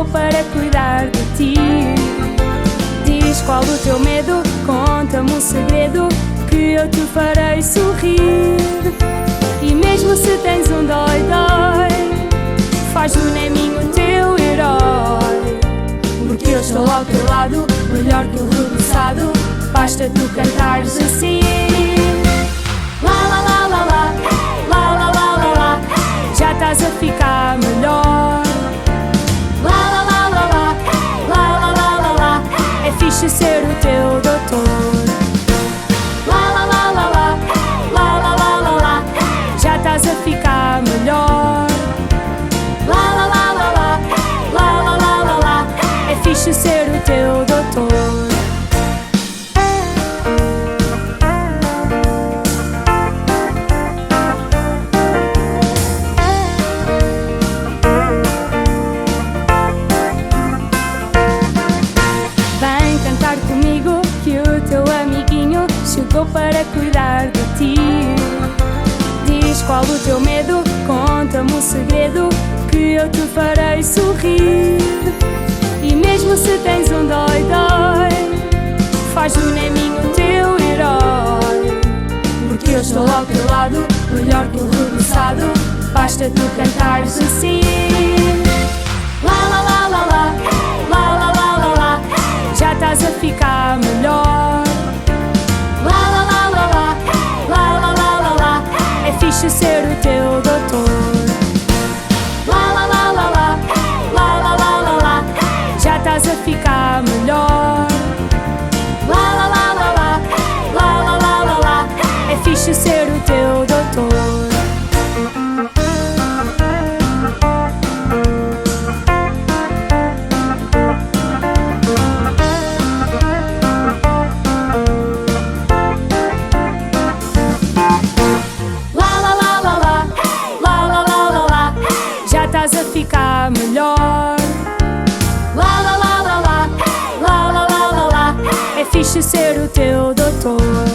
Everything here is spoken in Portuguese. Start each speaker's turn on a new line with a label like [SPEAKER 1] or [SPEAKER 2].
[SPEAKER 1] chegou para cuidar de ti. Diz qual o teu medo, conta-me um segredo que eu te farei sorrir. E mesmo se tens um dói-dói, faz do Neminho o teu herói. Porque eu estou ao teu lado, melhor que o rebuçado, basta tu cantares assim. Lá, lá, lá, lá, lá, lá, lá, lá, lá, lá, já estás a ficar melhor. Lá, lá, lá, lá, lá, lá, lá, lá, lá, lá, é fixe ser o teu doutor. Lá, lá, lá, lá, lá, lá, lá, lá, lá, lá, já estás a ficar melhor. Lá, lá, lá, lá, lá, lá, lá, lá, lá, lá, é fixe ser o teu doutor. Comigo que o teu amiguinho chegou para cuidar de ti. Diz qual o teu medo, conta-me um segredo que eu te farei sorrir. E mesmo se tens um dói-dói, faz do Neminho o teu herói. Porque eu estou ao teu lado, melhor que o rebuçado, basta tu cantares assim. Lá, lá, lá, lá, lá, lá, lá, lá, lá, lá, já estás a ficar melhor. Lá, lá, lá, lá, lá, lá, lá, lá, lá, lá, é fixe ser o teu doutor. Lá, lá, lá, lá, lá, lá, lá, lá, lá, lá, já estás a ficar melhor. Lá, lá, lá, lá, lá, lá, lá, lá, lá, lá, é fixe ser o teu doutor. Estás a ficar melhor. Lá, lá, lá, lá, lá, lá, lá, lá, lá, lá, é fixe ser o teu doutor.